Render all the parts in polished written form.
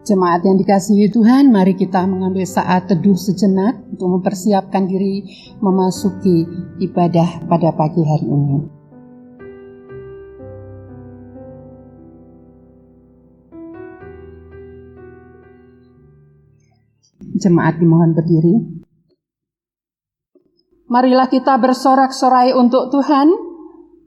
Jemaat yang dikasihi Tuhan, mari kita mengambil saat teduh sejenak untuk mempersiapkan diri memasuki ibadah pada pagi hari ini. Jemaat dimohon berdiri. Marilah kita bersorak-sorai untuk Tuhan,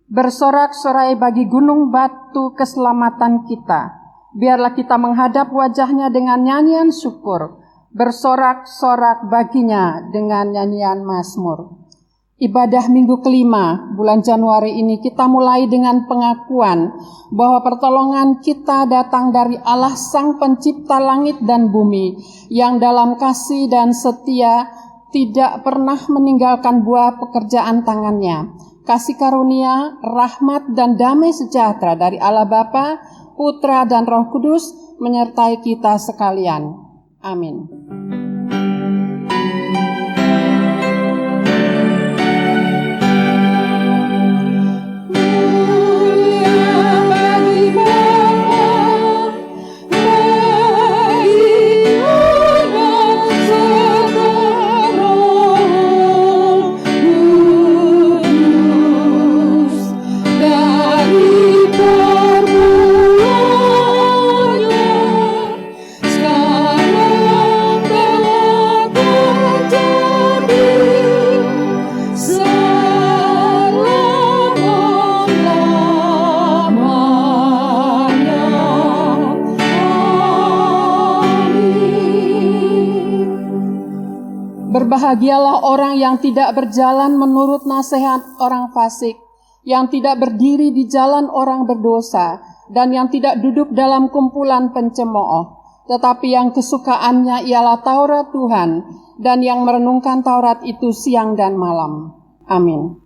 bersorak-sorai bagi gunung batu keselamatan kita. Biarlah kita menghadap wajahnya dengan nyanyian syukur, bersorak-sorak baginya dengan nyanyian mazmur. Ibadah minggu kelima bulan Januari ini kita mulai dengan pengakuan bahwa pertolongan kita datang dari Allah Sang Pencipta langit dan bumi, yang dalam kasih dan setia tidak pernah meninggalkan buah pekerjaan tangannya. Kasih karunia, rahmat dan damai sejahtera dari Allah Bapa, Putra dan Roh Kudus menyertai kita sekalian. Amin. Berbahagialah orang yang tidak berjalan menurut nasihat orang fasik, yang tidak berdiri di jalan orang berdosa, dan yang tidak duduk dalam kumpulan pencemooh, tetapi yang kesukaannya ialah Taurat Tuhan, dan yang merenungkan Taurat itu siang dan malam. Amin.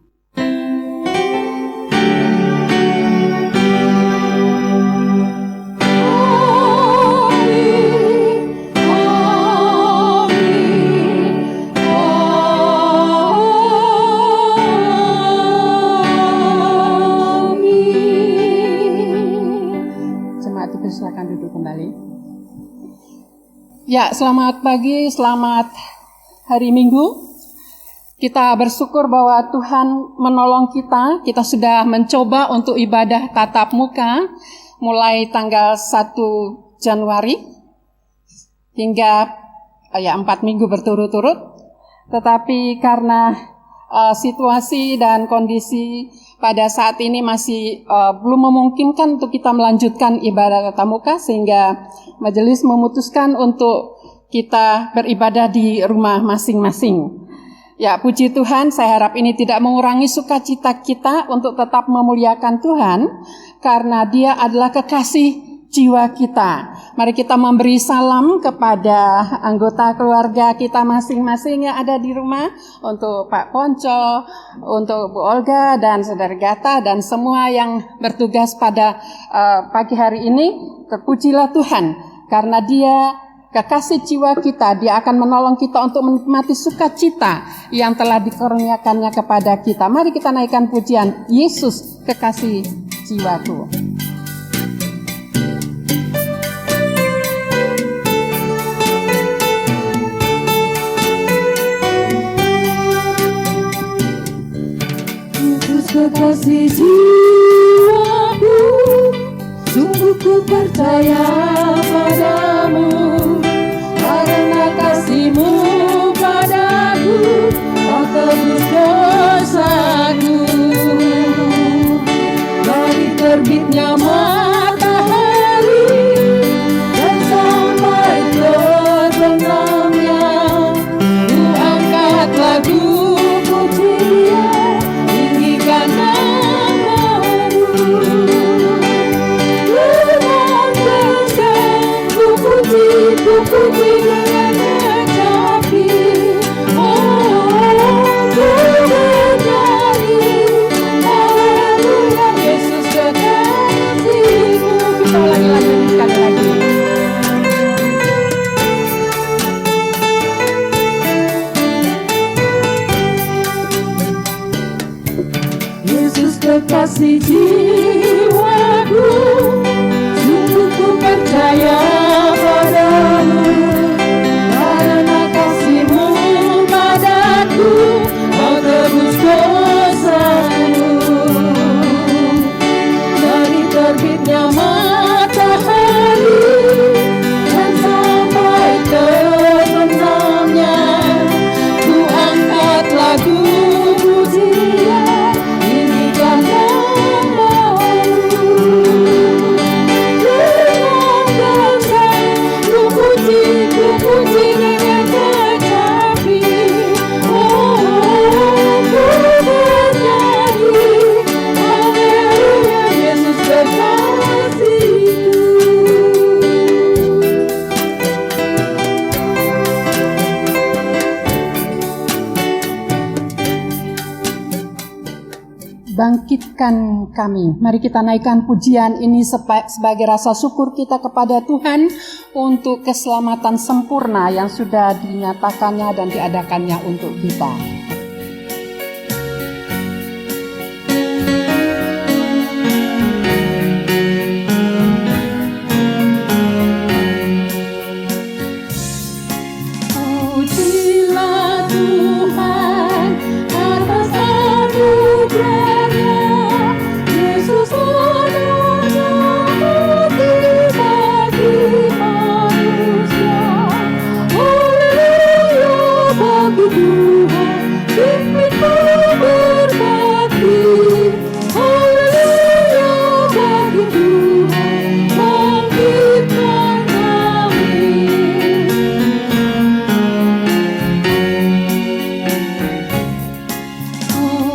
Silakan duduk kembali. Ya, selamat pagi, selamat hari Minggu. Kita bersyukur bahwa Tuhan menolong kita. Kita sudah mencoba untuk ibadah tatap muka mulai tanggal 1 Januari hingga 4 minggu berturut-turut. Tetapi karena situasi dan kondisi pada saat ini masih belum memungkinkan untuk kita melanjutkan ibadah tatap muka, sehingga majelis memutuskan untuk kita beribadah di rumah masing-masing. Ya, puji Tuhan, saya harap ini tidak mengurangi sukacita kita untuk tetap memuliakan Tuhan, karena Dia adalah kekasih jiwa kita. Mari kita memberi salam kepada anggota keluarga kita masing-masing yang ada di rumah, untuk Pak Ponco, untuk Bu Olga dan Saudara Gata dan semua yang bertugas pada pagi hari ini. Terpujilah Tuhan, karena Dia kekasih jiwa kita. Dia akan menolong kita untuk menikmati sukacita yang telah dikaruniakannya kepada kita. Mari kita naikkan pujian Yesus kekasih jiwaku. Kekasih jiwaku, sungguh ku percaya padamu, karena kasih-Mu padaku, Kau tebus dosaku. Dari terbitnya matahari dan sampai terbenamnya, ku angkat lagu pujian, tinggikan nama-Mu. Dengan terbitnya matahari dan sampai terbenamnya, ku angkat lagu pujian, inikan yang baru. Dengan sang ku puji dengan kecapi. Oh, ku bernyanyi, haleluya, Yesus kekasihku. Bangkitkan kami. Mari kita naikkan pujian ini sebagai rasa syukur kita kepada Tuhan untuk keselamatan sempurna yang sudah dinyatakannya dan diadakannya untuk kita. Pujilah Tuhan atas anugerahnya, Yesus adanya mati bagi manusia. Haleluya bagi Tuhan, pimpinmu berbakti. Haleluya bagi Tuhan, bangkitkan kami.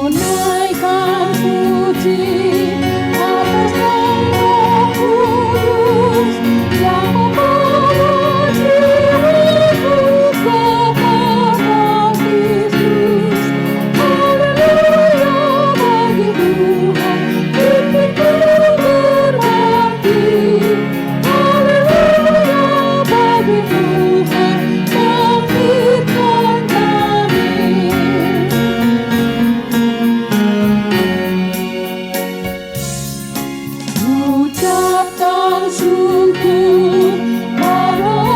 Naikkan puji atas nama kudus yang membawa jiwaku kepada Kristus. Haleluya bagi Tuhan, pimpinmu berbakti. Haleluya bagi Tuhan, bangkitkan kami. Ucapkan syukur karena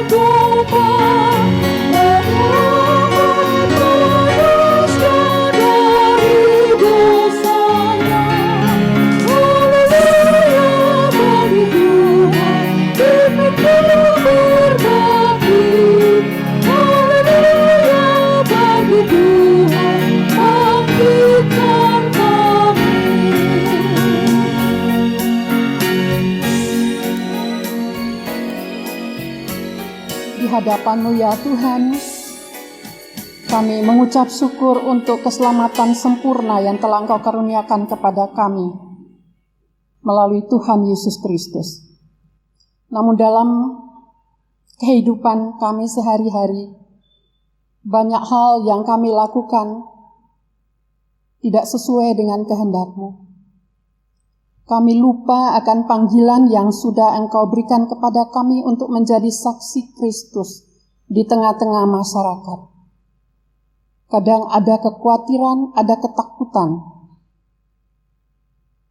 Tuhan menyelamatkan manusia dari dosanya. Haleluya bagi Tuhan, pimpinmu berbakti. Haleluya bagi Tuhan, bangkitkan kami. Di hadapan-Mu ya Tuhan, kami mengucap syukur untuk keselamatan sempurna yang telah Engkau karuniakan kepada kami melalui Tuhan Yesus Kristus. Namun dalam kehidupan kami sehari-hari, banyak hal yang kami lakukan tidak sesuai dengan kehendak-Mu. Kami lupa akan panggilan yang sudah Engkau berikan kepada kami untuk menjadi saksi Kristus di tengah-tengah masyarakat. Kadang ada kekhawatiran, ada ketakutan.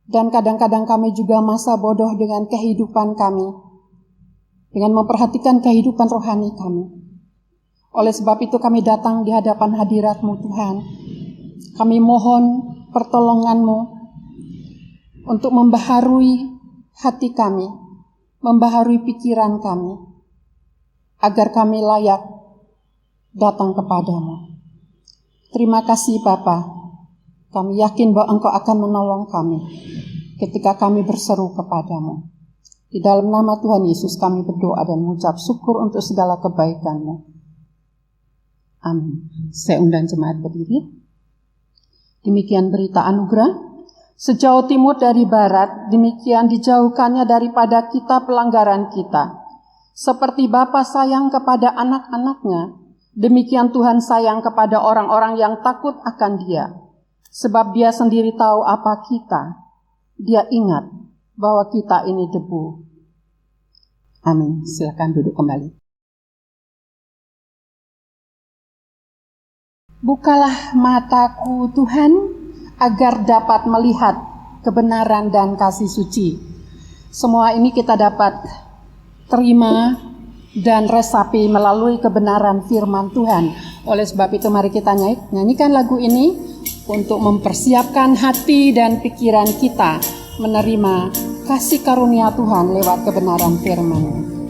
Dan kadang-kadang kami juga masa bodoh dengan kehidupan kami, dengan memperhatikan kehidupan rohani kami. Oleh sebab itu kami datang di hadapan hadirat-Mu Tuhan. Kami mohon pertolongan-Mu untuk membaharui hati kami, membaharui pikiran kami, agar kami layak datang kepadamu. Terima kasih Bapa, kami yakin bahwa Engkau akan menolong kami ketika kami berseru kepadamu. Di dalam nama Tuhan Yesus kami berdoa dan mengucap syukur untuk segala kebaikan-Mu. Amin. Saya undang jemaat berdiri. Demikian berita anugerah. Sejauh timur dari barat, demikian dijauhkannya daripada kita pelanggaran kita. Seperti Bapa sayang kepada anak-anaknya, demikian Tuhan sayang kepada orang-orang yang takut akan Dia. Sebab Dia sendiri tahu apa kita. Dia ingat bahwa kita ini debu. Amin. Silakan duduk kembali. Bukalah mataku Tuhan, agar dapat melihat kebenaran dan kasih suci. Semua ini kita dapat terima dan resapi melalui kebenaran firman Tuhan. Oleh sebab itu mari kita nyanyikan lagu ini untuk mempersiapkan hati dan pikiran kita menerima kasih karunia Tuhan lewat kebenaran firman-Nya.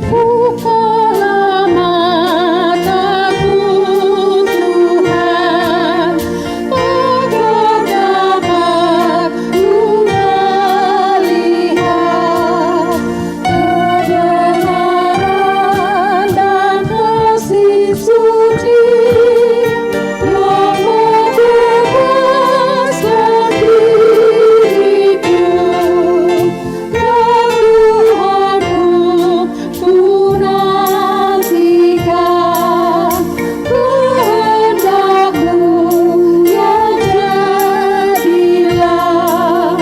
Bukalah mataku Tuhan, agar dapat ku melihat kebenaran dan kasih suci yang membebaskan diriku. Dan Tuhanku, ku nantikan kehendak-Mu yang jadilah.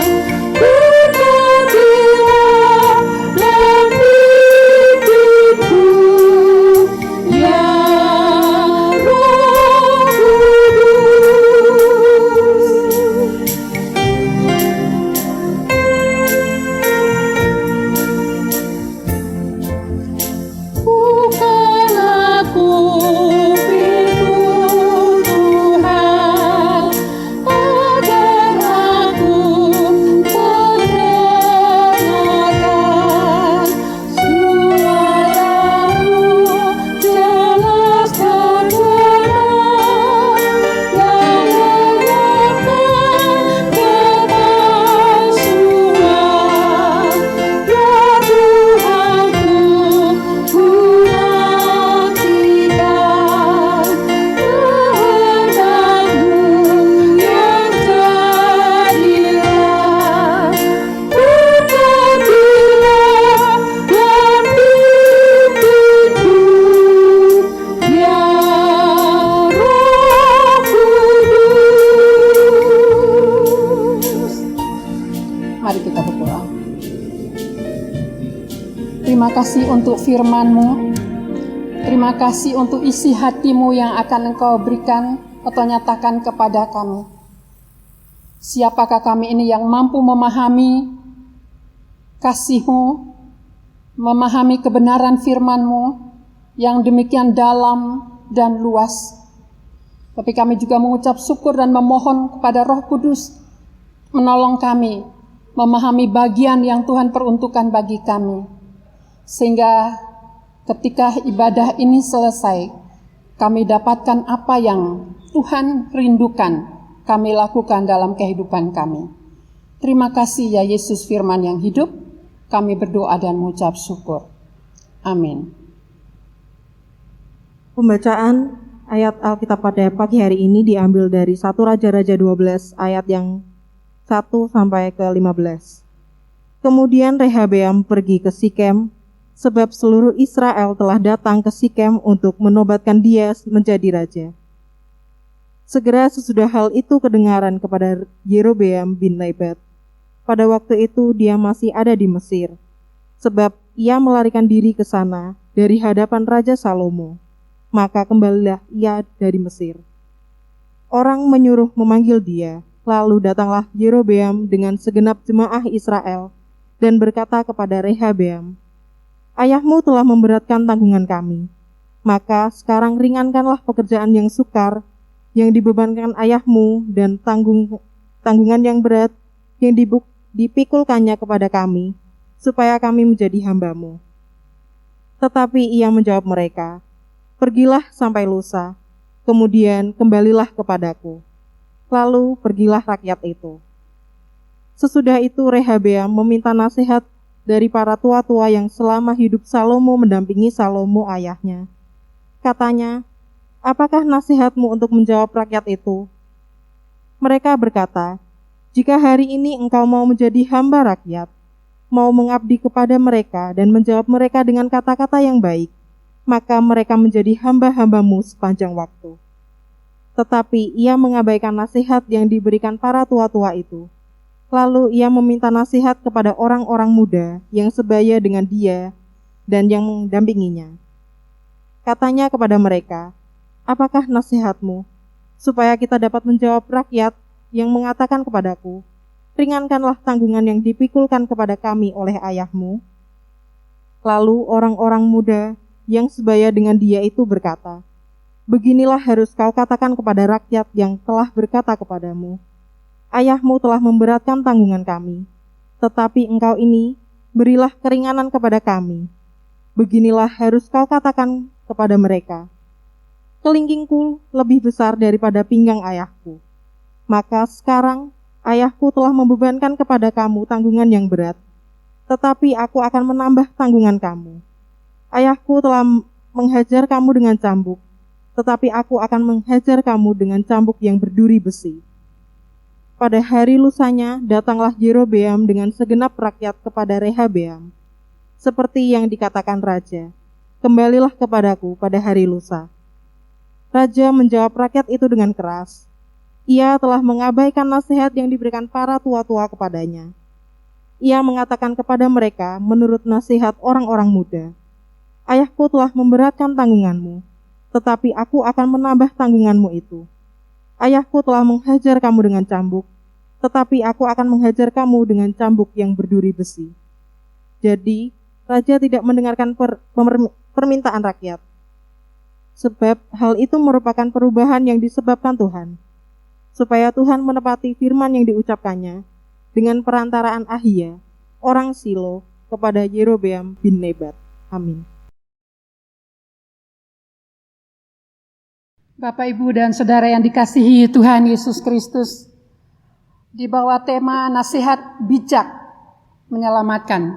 Berkatilah dalam hidupku, ya Roh Kudus. Bukalah kupingku Tuhan, agar aku mendengarkan suara-Mu jelas dan benar, yang menyenangkan kepalsuan. Ya Tuhanku, ku nantikan kehendak-Mu yang jadilah. Berkatilah dalam hidupku, ya Roh Kudus. Mari kita berdoa. Terima kasih untuk firman-Mu. Terima kasih untuk isi hati-Mu yang akan Engkau berikan atau nyatakan kepada kami. Siapakah kami ini yang mampu memahami kasih-Mu, memahami kebenaran firman-Mu yang demikian dalam dan luas. Tapi kami juga mengucap syukur dan memohon kepada Roh Kudus menolong kami memahami bagian yang Tuhan peruntukkan bagi kami. Sehingga ketika ibadah ini selesai, kami dapatkan apa yang Tuhan rindukan kami lakukan dalam kehidupan kami. Terima kasih ya Yesus firman yang hidup, kami berdoa dan mengucap syukur. Amin. Pembacaan ayat Alkitab pada pagi hari ini diambil dari 1 Raja-Raja 12 ayat yang 1 sampai ke 15. Kemudian Rehabeam pergi ke Sikem, sebab seluruh Israel telah datang ke Sikem untuk menobatkan dia menjadi raja. Segera sesudah hal itu kedengaran kepada Yerobeam bin Nebat. Pada waktu itu dia masih ada di Mesir, sebab ia melarikan diri ke sana dari hadapan Raja Salomo. Maka kembalilah ia dari Mesir. Orang menyuruh memanggil dia, lalu datanglah Yerobeam dengan segenap jemaah Israel dan berkata kepada Rehabeam, "Ayahmu telah memberatkan tanggungan kami, maka sekarang ringankanlah pekerjaan yang sukar yang dibebankan ayahmu dan tanggungan yang berat yang dipikulkannya kepada kami, supaya kami menjadi hamba-Mu." Tetapi ia menjawab mereka, "Pergilah sampai lusa, kemudian kembalilah kepadaku." Lalu pergilah rakyat itu. Sesudah itu Rehabeam meminta nasihat dari para tua-tua yang selama hidup Salomo mendampingi Salomo ayahnya. Katanya, "Apakah nasihatmu untuk menjawab rakyat itu?" Mereka berkata, "Jika hari ini engkau mau menjadi hamba rakyat, mau mengabdi kepada mereka dan menjawab mereka dengan kata-kata yang baik, maka mereka menjadi hamba-hamba-Mu sepanjang waktu." Tetapi ia mengabaikan nasihat yang diberikan para tua-tua itu. Lalu ia meminta nasihat kepada orang-orang muda yang sebaya dengan dia dan yang mendampinginya. Katanya kepada mereka, "Apakah nasihatmu, supaya kita dapat menjawab rakyat yang mengatakan kepadaku, ringankanlah tanggungan yang dipikulkan kepada kami oleh ayahmu. Lalu orang-orang muda yang sebaya dengan dia itu berkata, beginilah harus kau katakan kepada rakyat yang telah berkata kepadamu, ayahmu telah memberatkan tanggungan kami, tetapi engkau ini berilah keringanan kepada kami. Beginilah harus kau katakan kepada mereka, kelingkingku lebih besar daripada pinggang ayahku. Maka sekarang ayahku telah membebankan kepada kamu tanggungan yang berat, tetapi aku akan menambah tanggungan kamu. Ayahku telah menghajar kamu dengan cambuk, tetapi aku akan menghajar kamu dengan cambuk yang berduri besi. Pada hari lusanya datanglah Yerobeam dengan segenap rakyat kepada Rehabeam, seperti yang dikatakan raja, kembalilah kepadaku pada hari lusa. Raja menjawab rakyat itu dengan keras. Ia telah mengabaikan nasihat yang diberikan para tua-tua kepadanya. Ia mengatakan kepada mereka menurut nasihat orang-orang muda, ayahku telah memberatkan tanggunganmu, tetapi aku akan menambah tanggunganmu itu. Ayahku telah menghajar kamu dengan cambuk, tetapi aku akan menghajar kamu dengan cambuk yang berduri besi. Jadi, raja tidak mendengarkan permintaan rakyat, sebab hal itu merupakan perubahan yang disebabkan Tuhan, supaya Tuhan menepati firman yang diucapkannya dengan perantaraan Ahia, orang Silo, kepada Yerobeam bin Nebat. Amin. Bapak, Ibu, dan Saudara yang dikasihi Tuhan Yesus Kristus, di bawah tema nasihat bijak menyelamatkan,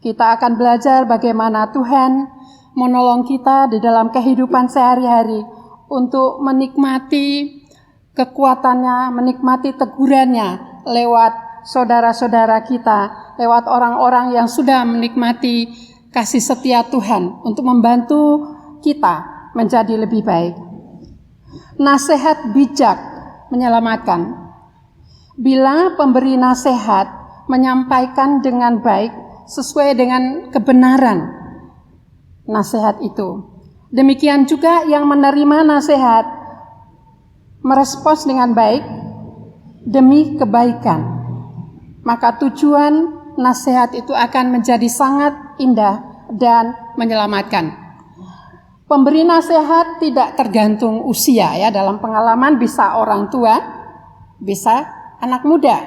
kita akan belajar bagaimana Tuhan menolong kita di dalam kehidupan sehari-hari untuk menikmati kekuatannya, menikmati tegurannya lewat saudara-saudara kita, lewat orang-orang yang sudah menikmati kasih setia Tuhan untuk membantu kita menjadi lebih baik. Nasihat bijak menyelamatkan. Bila pemberi nasihat menyampaikan dengan baik sesuai dengan kebenaran nasihat itu, demikian juga yang menerima nasihat merespons dengan baik demi kebaikan, maka tujuan nasihat itu akan menjadi sangat indah dan menyelamatkan. Pemberi nasihat tidak tergantung usia ya, dalam pengalaman bisa orang tua, bisa anak muda.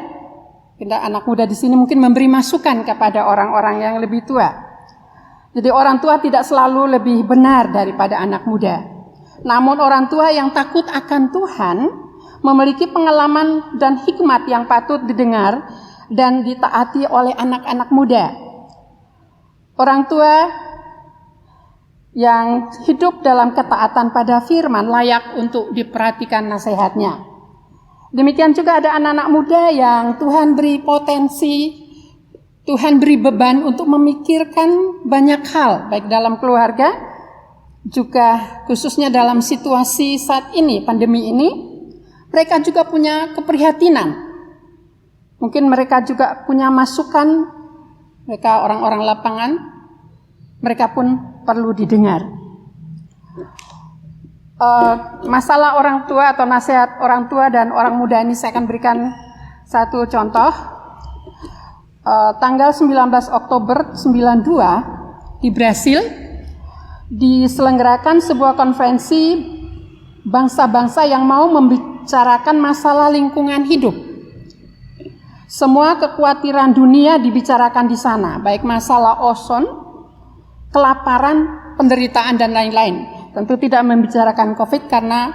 Anak muda di sini mungkin memberi masukan kepada orang-orang yang lebih tua. Jadi orang tua tidak selalu lebih benar daripada anak muda. Namun orang tua yang takut akan Tuhan memiliki pengalaman dan hikmat yang patut didengar dan ditaati oleh anak-anak muda. Orang tua yang hidup dalam ketaatan pada firman layak untuk diperhatikan nasihatnya. Demikian juga ada anak-anak muda yang Tuhan beri potensi, Tuhan beri beban untuk memikirkan banyak hal, baik dalam keluarga, juga khususnya dalam situasi saat ini, pandemi ini, mereka juga punya keprihatinan. Mungkin mereka juga punya masukan, mereka orang-orang lapangan, mereka pun perlu didengar. Masalah orang tua atau nasihat orang tua dan orang muda ini saya akan berikan satu contoh. Tanggal 19 Oktober 92 di Brasil diselenggarakan sebuah konferensi bangsa-bangsa yang mau membicarakan masalah lingkungan hidup. Semua kekhawatiran dunia dibicarakan di sana, baik masalah ozon, kelaparan, penderitaan, dan lain-lain. Tentu tidak membicarakan COVID karena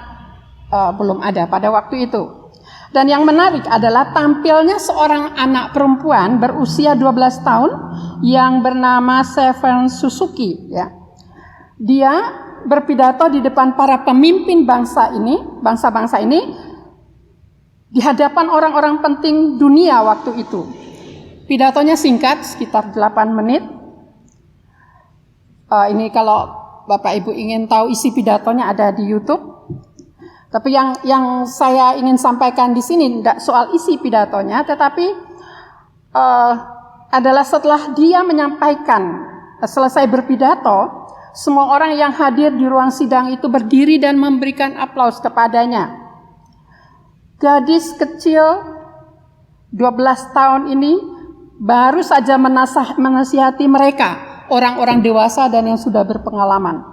belum ada pada waktu itu. Dan yang menarik adalah tampilnya seorang anak perempuan berusia 12 tahun yang bernama Severn Suzuki. Ya. Dia berpidato di depan para pemimpin bangsa-bangsa ini, di hadapan orang-orang penting dunia waktu itu. Pidatonya singkat, sekitar 8 menit. Ini kalau Bapak Ibu ingin tahu isi pidatonya ada di YouTube. Tapi yang saya ingin sampaikan di sini tidak soal isi pidatonya, tetapi adalah setelah dia menyampaikan, selesai berpidato, semua orang yang hadir di ruang sidang itu berdiri dan memberikan aplaus kepadanya. Gadis kecil 12 tahun ini baru saja menasihati mereka, orang-orang dewasa dan yang sudah berpengalaman.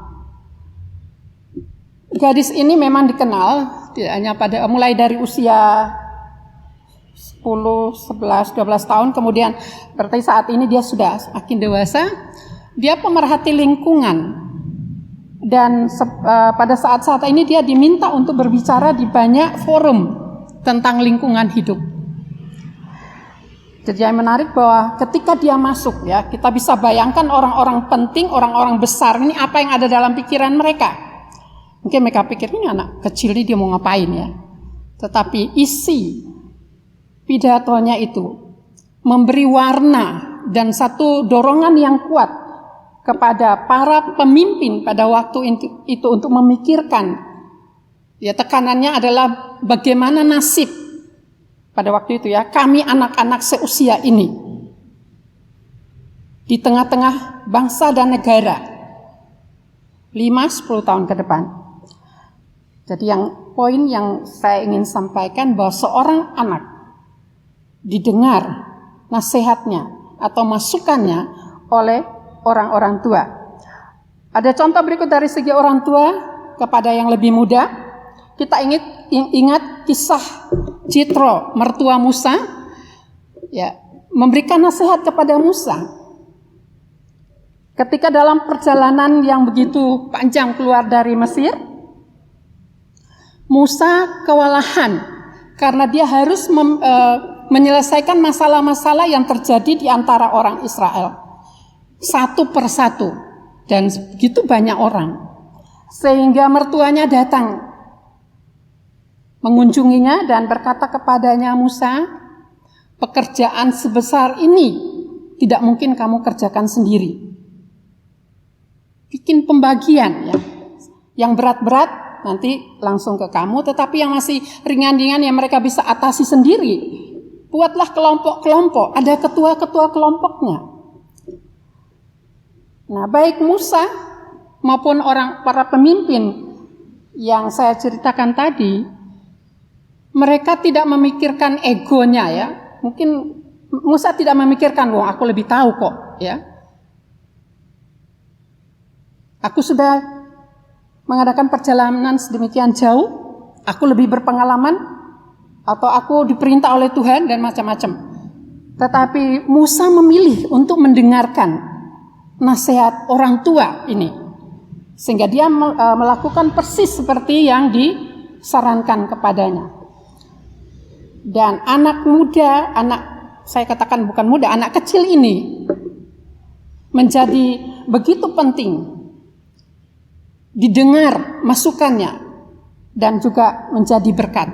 Gadis ini memang dikenal tidak hanya mulai dari usia 10, 11, 12 tahun, kemudian berarti saat ini dia sudah semakin dewasa. Dia pemerhati lingkungan, dan pada saat-saat ini dia diminta untuk berbicara di banyak forum tentang lingkungan hidup. Jadi yang menarik bahwa ketika dia masuk, ya, kita bisa bayangkan orang-orang penting, orang-orang besar ini apa yang ada dalam pikiran mereka. Mungkin mereka pikir ini anak kecil ini dia mau ngapain ya. Tetapi isi pidatonya itu memberi warna dan satu dorongan yang kuat kepada para pemimpin pada waktu itu untuk memikirkan, ya, tekanannya adalah bagaimana nasib pada waktu itu, ya, kami anak-anak seusia ini di tengah-tengah bangsa dan negara 5-10 tahun ke depan. Jadi poin yang saya ingin sampaikan bahwa seorang anak didengar nasihatnya atau masukannya oleh orang-orang tua. Ada contoh berikut dari segi orang tua kepada yang lebih muda. Kita ingat kisah Jitro, mertua Musa, ya, memberikan nasihat kepada Musa. Ketika dalam perjalanan yang begitu panjang keluar dari Mesir, Musa kewalahan karena dia harus menyelesaikan masalah-masalah yang terjadi di antara orang Israel satu persatu, dan begitu banyak orang, sehingga mertuanya datang mengunjunginya dan berkata kepadanya, Musa, pekerjaan sebesar ini tidak mungkin kamu kerjakan sendiri. Bikin pembagian, ya, yang berat-berat nanti langsung ke kamu, tetapi yang masih ringan-ringan yang mereka bisa atasi sendiri, buatlah kelompok-kelompok, ada ketua-ketua kelompoknya. Nah, baik Musa maupun para pemimpin yang saya ceritakan tadi, mereka tidak memikirkan egonya, ya. Mungkin Musa tidak memikirkan, wah aku lebih tahu kok, ya. Aku sudah mengadakan perjalanan sedemikian jauh, aku lebih berpengalaman, atau aku diperintah oleh Tuhan dan macam-macam. Tetapi Musa memilih untuk mendengarkan nasihat orang tua ini, sehingga dia melakukan persis seperti yang disarankan kepadanya. Dan anak muda, saya katakan bukan muda, anak kecil ini menjadi begitu penting didengar masukannya dan juga menjadi berkat.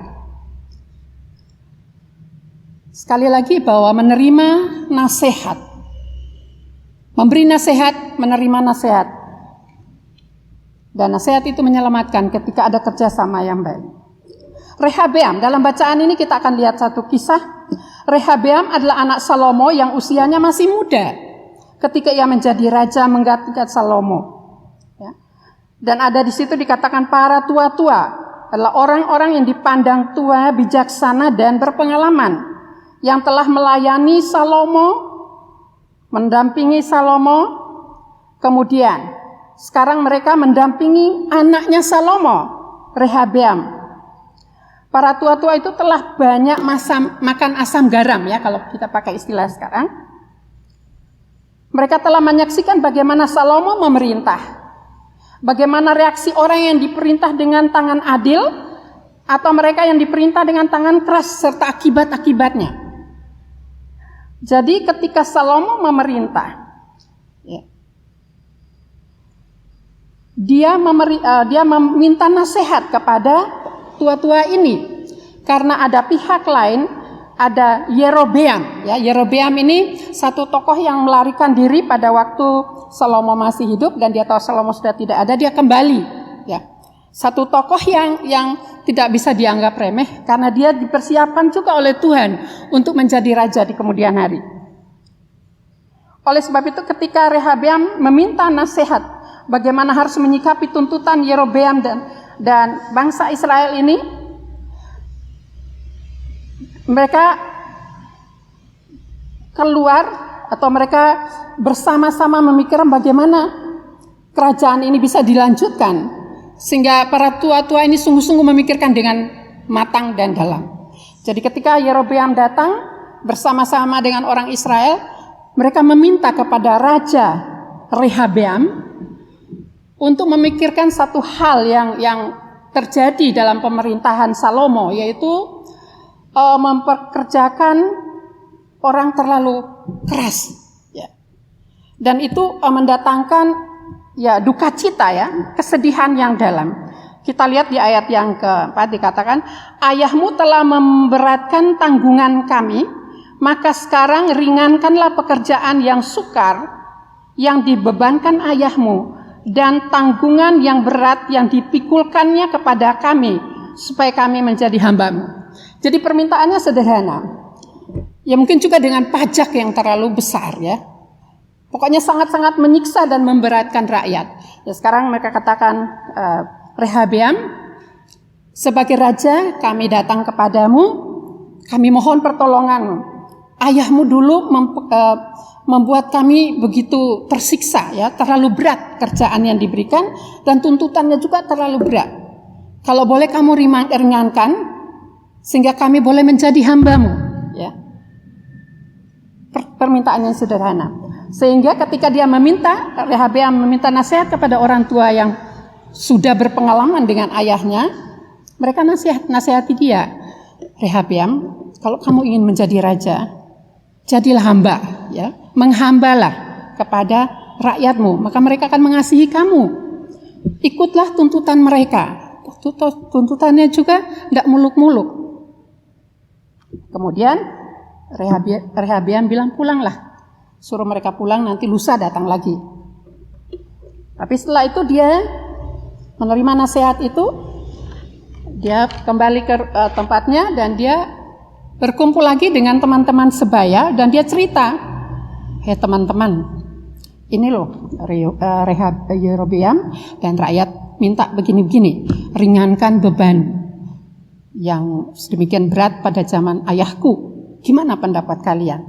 Sekali lagi bahwa menerima nasihat, memberi nasihat, menerima nasihat, dan nasihat itu menyelamatkan ketika ada kerjasama yang baik. Rehabeam, dalam bacaan ini kita akan lihat satu kisah. Rehabeam adalah anak Salomo yang usianya masih muda ketika ia menjadi raja menggantikan Salomo. Ya. Dan ada di situ dikatakan para tua-tua adalah orang-orang yang dipandang tua, bijaksana dan berpengalaman, yang telah melayani Salomo, mendampingi Salomo. Kemudian sekarang mereka mendampingi anaknya Salomo, Rehabeam. Para tua-tua itu telah banyak makan asam garam, ya, kalau kita pakai istilah sekarang. Mereka telah menyaksikan bagaimana Salomo memerintah, bagaimana reaksi orang yang diperintah dengan tangan adil atau mereka yang diperintah dengan tangan keras serta akibat-akibatnya. Jadi ketika Salomo memerintah, ya, dia meminta nasihat kepada tua-tua ini, karena ada pihak lain, ada Yerobeam. Ya, Yerobeam ini satu tokoh yang melarikan diri pada waktu Salomo masih hidup dan dia tahu Salomo sudah tidak ada, dia kembali. Ya, satu tokoh yang tidak bisa dianggap remeh karena dia dipersiapkan juga oleh Tuhan untuk menjadi raja di kemudian hari. Oleh sebab itu ketika Rehabeam meminta nasihat bagaimana harus menyikapi tuntutan Yerobeam dan bangsa Israel ini, mereka keluar atau mereka bersama-sama memikirkan bagaimana kerajaan ini bisa dilanjutkan, sehingga para tua-tua ini sungguh-sungguh memikirkan dengan matang dan dalam. Jadi ketika Yerobeam datang bersama-sama dengan orang Israel, mereka meminta kepada Raja Rehabeam untuk memikirkan satu hal yang terjadi dalam pemerintahan Salomo, yaitu memperkerjakan orang terlalu keras, ya. Dan itu mendatangkan duka cita, kesedihan yang dalam. Kita lihat di ayat yang keempat dikatakan, ayahmu telah memberatkan tanggungan kami, maka sekarang ringankanlah pekerjaan yang sukar yang dibebankan ayahmu, dan tanggungan yang berat yang dipikulkannya kepada kami, supaya kami menjadi hambamu. Jadi permintaannya sederhana. Ya mungkin juga dengan pajak yang terlalu besar, ya. Pokoknya sangat-sangat menyiksa dan memberatkan rakyat. Ya sekarang mereka katakan, Rehabeam, sebagai raja kami datang kepadamu, kami mohon pertolonganmu. Ayahmu dulu membuat kami begitu tersiksa, ya, terlalu berat kerjaan yang diberikan dan tuntutannya juga terlalu berat. Kalau boleh kamu ringankan sehingga kami boleh menjadi hambamu, ya. Permintaan yang sederhana. Sehingga ketika dia Rehabeam meminta nasihat kepada orang tua yang sudah berpengalaman dengan ayahnya, mereka nasihati dia, Rehabeam, kalau kamu ingin menjadi raja, jadilah hamba, ya, menghambalah kepada rakyatmu, maka mereka akan mengasihi kamu. Ikutlah tuntutan mereka. Tuntutannya juga tidak muluk-muluk. Kemudian Rehabeam bilang, pulanglah, suruh mereka pulang, nanti lusa datang lagi. Tapi setelah itu dia menerima nasihat itu, dia kembali ke tempatnya dan dia berkumpul lagi dengan teman-teman sebaya dan dia cerita, hei teman-teman, ini loh Yerobeam dan rakyat minta begini-begini, ringankan beban yang sedemikian berat pada zaman ayahku. Gimana pendapat kalian?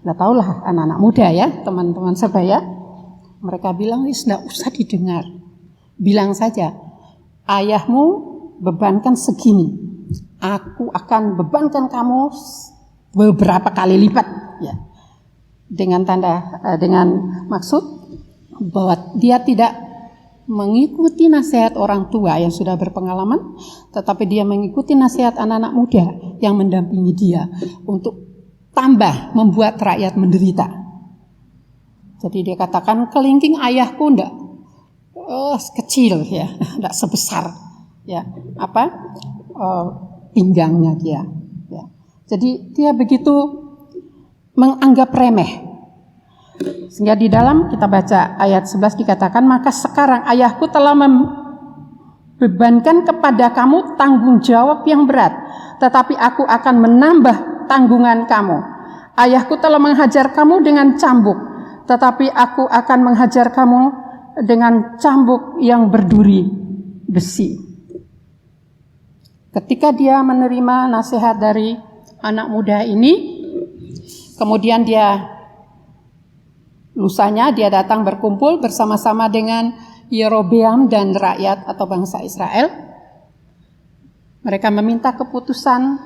Nggak tahulah anak-anak muda, ya, teman-teman sebaya. Mereka bilang, tidak usah didengar. Bilang saja, ayahmu bebankan segini, aku akan bebankan kamu beberapa kali lipat, ya. Dengan maksud bahwa dia tidak mengikuti nasihat orang tua yang sudah berpengalaman, tetapi dia mengikuti nasihat anak-anak muda yang mendampingi dia untuk tambah membuat rakyat menderita. Jadi dia katakan, kelingking ayahku enggak kecil, ya, enggak sebesar, ya, pinggangnya dia, ya. Jadi dia begitu menganggap remeh. Sehingga di dalam kita baca ayat 11 dikatakan, maka sekarang ayahku telah membebankan kepada kamu tanggung jawab yang berat, tetapi aku akan menambah tanggungan kamu. Ayahku telah menghajar kamu dengan cambuk, tetapi aku akan menghajar kamu dengan cambuk yang berduri besi. Ketika dia menerima nasihat dari anak muda ini, kemudian lusanya dia datang berkumpul bersama-sama dengan Yerobeam dan rakyat atau bangsa Israel. Mereka meminta keputusan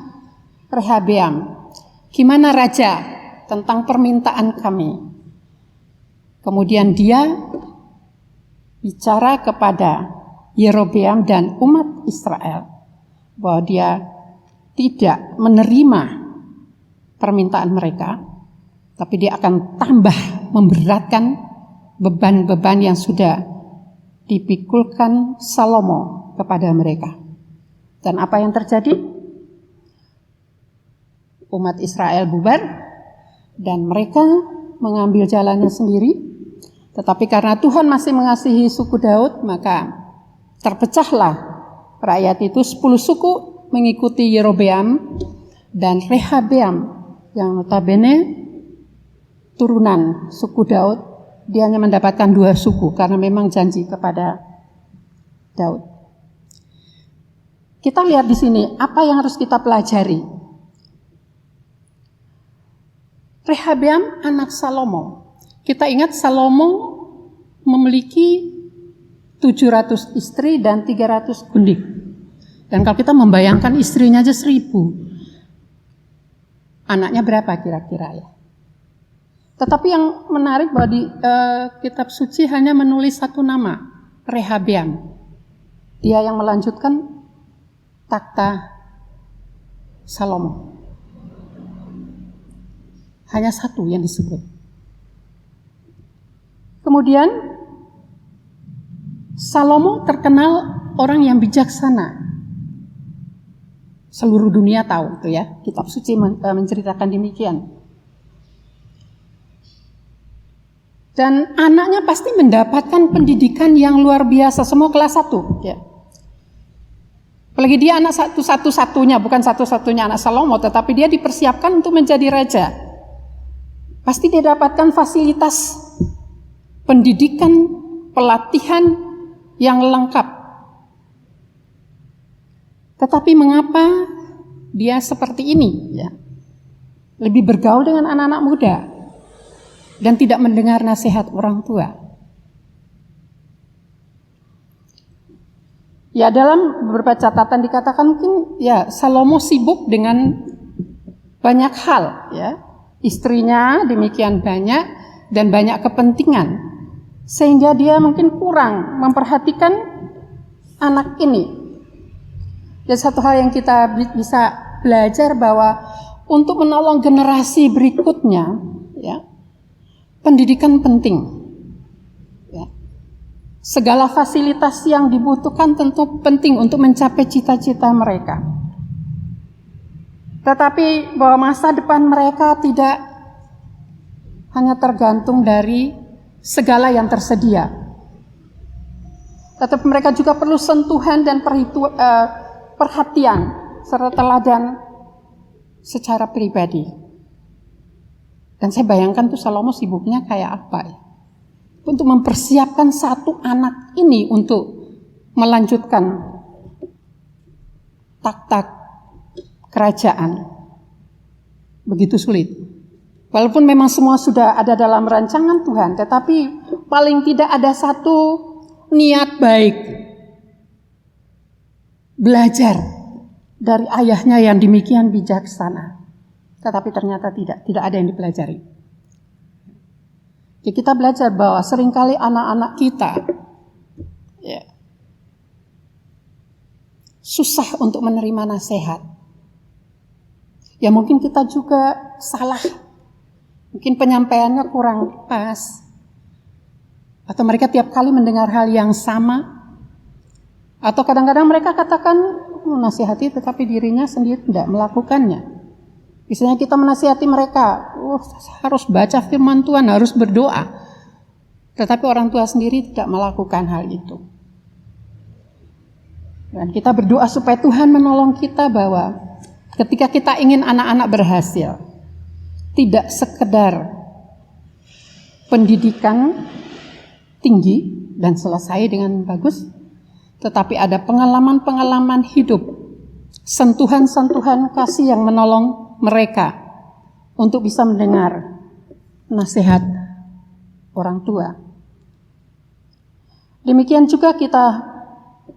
Rehabeam. Gimana raja tentang permintaan kami? Kemudian dia bicara kepada Yerobeam dan umat Israel bahwa dia tidak menerima permintaan mereka, tapi dia akan tambah memberatkan beban-beban yang sudah dipikulkan Salomo kepada mereka. Dan apa yang terjadi? Umat Israel bubar dan mereka mengambil jalannya sendiri. Tetapi karena Tuhan masih mengasihi suku Daud, maka terpecahlah rakyat itu 10 suku mengikuti Yerobeam dan Rehabeam yang notabene turunan suku Daud. Dia hanya mendapatkan 2 suku karena memang janji kepada Daud. Kita lihat di sini apa yang harus kita pelajari. Rehabeam anak Salomo. Kita ingat Salomo memiliki 700 istri dan 300 gundik. Dan kalau kita membayangkan istrinya aja 1000. Anaknya berapa kira-kira ya? Tetapi yang menarik bahwa di kitab suci hanya menulis satu nama, Rehabeam. Dia yang melanjutkan takhta Salomo. Hanya satu yang disebut. Kemudian Salomo terkenal orang yang bijaksana. Seluruh dunia tahu itu ya. Kitab suci menceritakan demikian. Dan anaknya pasti mendapatkan pendidikan yang luar biasa, semua kelas 1 ya. Apalagi dia anak satu-satunya, bukan satu-satunya anak Salomo, tetapi dia dipersiapkan untuk menjadi raja. Pasti dia dapatkan fasilitas pendidikan, pelatihan yang lengkap. Tetapi mengapa dia seperti ini ya? Lebih bergaul dengan anak-anak muda dan tidak mendengar nasihat orang tua. Ya, dalam beberapa catatan dikatakan mungkin ya Salomo sibuk dengan banyak hal ya. Istrinya demikian banyak dan banyak kepentingan sehingga dia mungkin kurang memperhatikan anak ini. Dan satu hal yang kita bisa belajar bahwa untuk menolong generasi berikutnya ya, pendidikan penting. Ya. Segala fasilitas yang dibutuhkan tentu penting untuk mencapai cita-cita mereka. Tetapi bahwa masa depan mereka tidak hanya tergantung dari segala yang tersedia. Tetapi mereka juga perlu sentuhan dan perhatian serta teladan secara pribadi. Dan saya bayangkan tuh Salomo sibuknya kayak apa ya? Untuk mempersiapkan satu anak ini untuk melanjutkan takhta kerajaan. Begitu sulit. Walaupun memang semua sudah ada dalam rancangan Tuhan, tetapi paling tidak ada satu niat baik. Belajar dari ayahnya yang demikian bijaksana. Tetapi ternyata tidak ada yang dipelajari. Ya, kita belajar bahwa seringkali anak-anak kita ya, susah untuk menerima nasihat. Ya mungkin kita juga salah. Mungkin penyampaiannya kurang pas. Atau mereka tiap kali mendengar hal yang sama. Atau kadang-kadang mereka katakan menasihati tetapi dirinya sendiri tidak melakukannya. Misalnya kita menasihati mereka, harus baca firman Tuhan, harus berdoa. Tetapi orang tua sendiri tidak melakukan hal itu. Dan kita berdoa supaya Tuhan menolong kita bahwa ketika kita ingin anak-anak berhasil, tidak sekedar pendidikan tinggi dan selesai dengan bagus, tetapi ada pengalaman-pengalaman hidup, sentuhan-sentuhan kasih yang menolong mereka untuk bisa mendengar nasihat orang tua. Demikian juga kita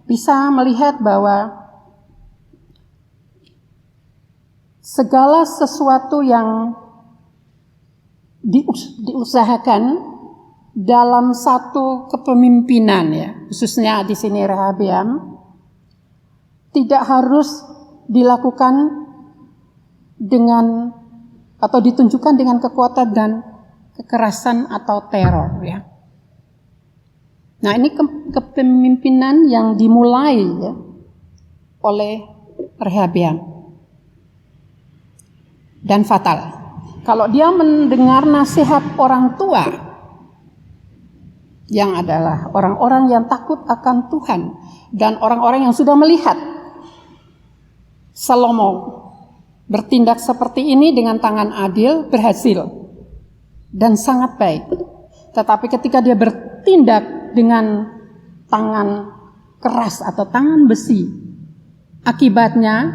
bisa melihat bahwa segala sesuatu yang diusahakan dalam satu kepemimpinan ya, khususnya di sini Rehabeam, tidak harus dilakukan dengan atau ditunjukkan dengan kekuatan dan kekerasan atau teror ya. Nah, ini kepemimpinan yang dimulai ya, oleh Rehabeam dan fatal. Kalau dia mendengar nasihat orang tua yang adalah orang-orang yang takut akan Tuhan dan orang-orang yang sudah melihat Salomo bertindak seperti ini dengan tangan adil, berhasil dan sangat baik. Tetapi ketika dia bertindak dengan tangan keras atau tangan besi, akibatnya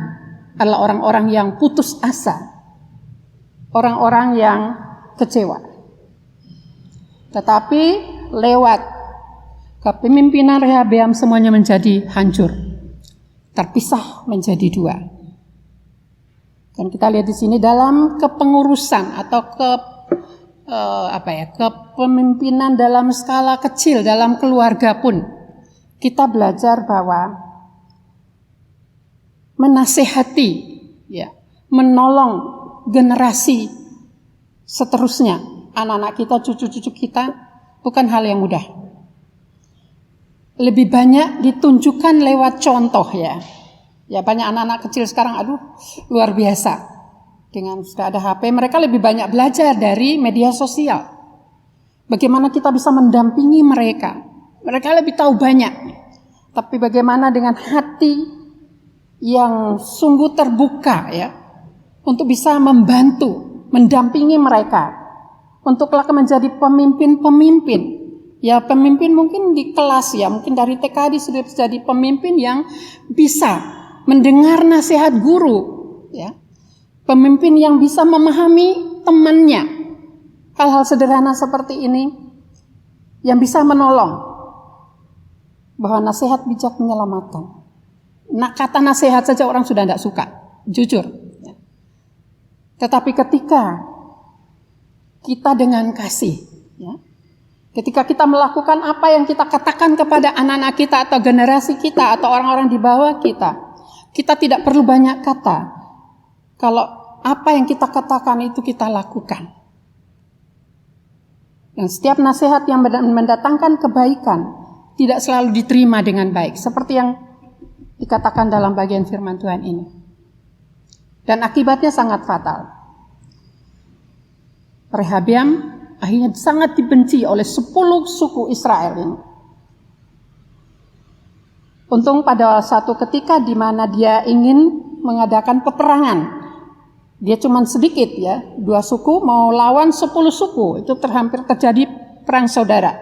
adalah orang-orang yang putus asa orang-orang yang kecewa. Tetapi lewat kepemimpinan Rehabeam semuanya menjadi hancur, terpisah menjadi dua. Dan kita lihat di sini dalam kepengurusan atau kepemimpinan dalam skala kecil dalam keluarga pun kita belajar bahwa menasehati, menolong generasi seterusnya, anak-anak kita, cucu-cucu kita, bukan hal yang mudah. Lebih banyak ditunjukkan lewat contoh ya. Ya banyak anak-anak kecil sekarang, luar biasa. Dengan sudah ada HP, mereka lebih banyak belajar dari media sosial. Bagaimana kita bisa mendampingi mereka. Mereka lebih tahu banyak. Tapi bagaimana dengan hati yang sungguh terbuka ya, untuk bisa membantu, mendampingi mereka. Untuk kelak menjadi pemimpin-pemimpin. Ya pemimpin mungkin di kelas ya, mungkin dari TKD sudah jadi pemimpin yang bisa mendengar nasihat guru, ya. Pemimpin yang bisa memahami temannya. Hal-hal sederhana seperti ini yang bisa menolong. Bahwa nasihat bijak menyelamatkan. Nah, kata nasihat saja orang sudah tidak suka, jujur. Ya. Tetapi ketika kita dengan kasih, ya, ketika kita melakukan apa yang kita katakan kepada anak-anak kita atau generasi kita atau orang-orang di bawah kita tidak perlu banyak kata. Kalau apa yang kita katakan itu kita lakukan. Dan setiap nasihat yang mendatangkan kebaikan tidak selalu diterima dengan baik. Seperti yang dikatakan dalam bagian firman Tuhan ini. Dan akibatnya sangat fatal. Rehabeam akhirnya sangat dibenci oleh 10 suku Israel ini. Untung pada satu ketika di mana dia ingin mengadakan peperangan. Dia cuma sedikit ya, 2 suku mau lawan 10 suku. Itu hampir terjadi perang saudara.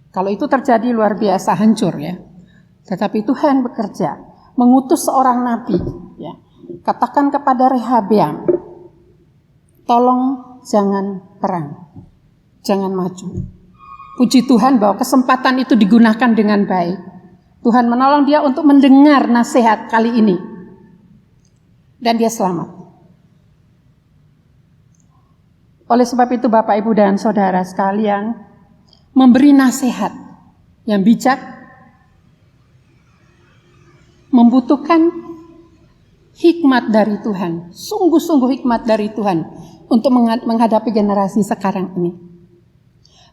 Kalau itu terjadi luar biasa hancur ya. Tetapi Tuhan bekerja, mengutus seorang nabi ya. Katakan kepada Rehabeam, tolong jangan perang. Jangan maju. Puji Tuhan bahwa kesempatan itu digunakan dengan baik. Tuhan menolong dia untuk mendengar nasihat kali ini. Dan dia selamat. Oleh sebab itu Bapak, Ibu, dan Saudara sekalian, memberi nasihat yang bijak membutuhkan hikmat dari Tuhan. Sungguh-sungguh hikmat dari Tuhan untuk menghadapi generasi sekarang ini.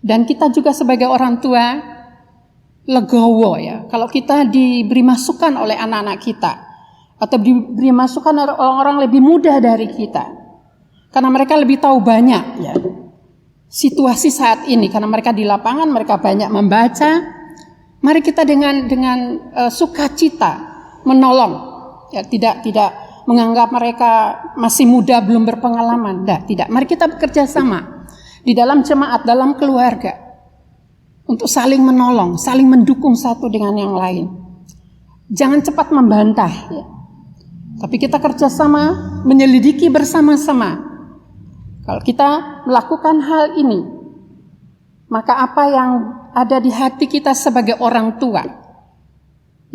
Dan kita juga sebagai orang tua legowo ya, kalau kita diberi masukan oleh anak-anak kita atau diberi masukan oleh orang-orang lebih muda dari kita, karena mereka lebih tahu banyak ya situasi saat ini, karena mereka di lapangan, mereka banyak membaca. Mari kita dengan sukacita menolong ya, tidak menganggap mereka masih muda belum berpengalaman, tidak. Mari kita bekerja sama di dalam jemaat, dalam keluarga. Untuk saling menolong, saling mendukung satu dengan yang lain. Jangan cepat membantah. Ya. Tapi kita kerjasama, menyelidiki bersama-sama. Kalau kita melakukan hal ini, maka apa yang ada di hati kita sebagai orang tua,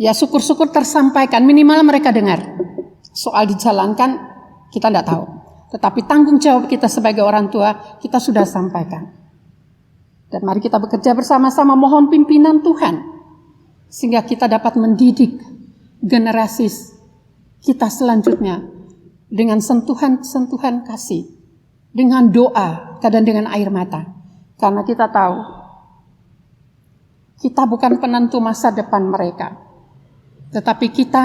ya syukur-syukur tersampaikan, minimal mereka dengar. Soal dijalankan, kita tidak tahu. Tetapi tanggung jawab kita sebagai orang tua, kita sudah sampaikan. Dan mari kita bekerja bersama-sama mohon pimpinan Tuhan. Sehingga kita dapat mendidik generasi kita selanjutnya. Dengan sentuhan-sentuhan kasih. Dengan doa, kadang dengan air mata. Karena kita tahu, kita bukan penentu masa depan mereka. Tetapi kita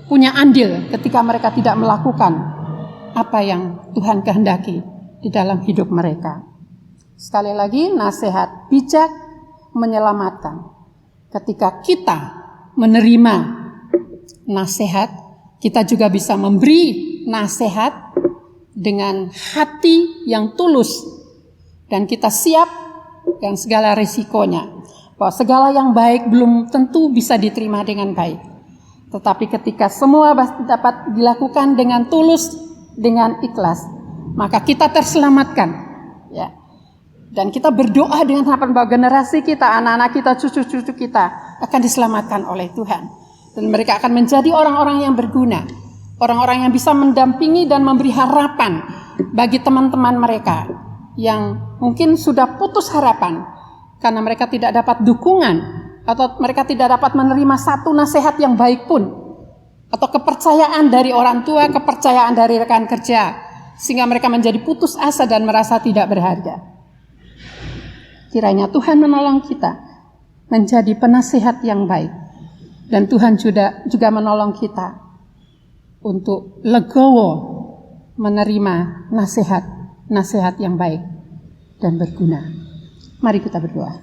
punya andil ketika mereka tidak melakukan apa yang Tuhan kehendaki di dalam hidup mereka. Sekali lagi, nasihat bijak menyelamatkan. Ketika kita menerima nasihat, kita juga bisa memberi nasihat dengan hati yang tulus. Dan kita siap dengan segala risikonya. Bahwa segala yang baik belum tentu bisa diterima dengan baik. Tetapi ketika semua dapat dilakukan dengan tulus, dengan ikhlas, maka kita terselamatkan, ya. Dan kita berdoa dengan harapan bahwa generasi kita, anak-anak kita, cucu-cucu kita akan diselamatkan oleh Tuhan. Dan mereka akan menjadi orang-orang yang berguna, orang-orang yang bisa mendampingi dan memberi harapan bagi teman-teman mereka yang mungkin sudah putus harapan karena mereka tidak dapat dukungan atau mereka tidak dapat menerima satu nasihat yang baik pun, atau kepercayaan dari orang tua, kepercayaan dari rekan kerja, sehingga mereka menjadi putus asa dan merasa tidak berharga. Kiranya Tuhan menolong kita menjadi penasihat yang baik. Dan Tuhan juga menolong kita untuk legowo menerima nasihat yang baik dan berguna. Mari kita berdoa.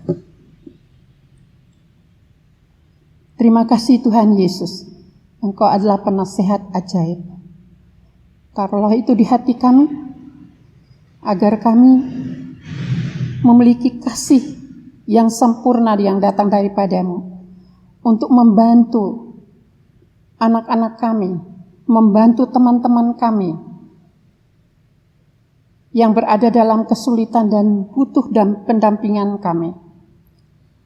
Terima kasih Tuhan Yesus, Engkau adalah penasihat ajaib. Taruhlah itu di hati kami, agar kami memiliki kasih yang sempurna yang datang daripada-Mu untuk membantu anak-anak kami, membantu teman-teman kami yang berada dalam kesulitan dan butuh dan pendampingan kami.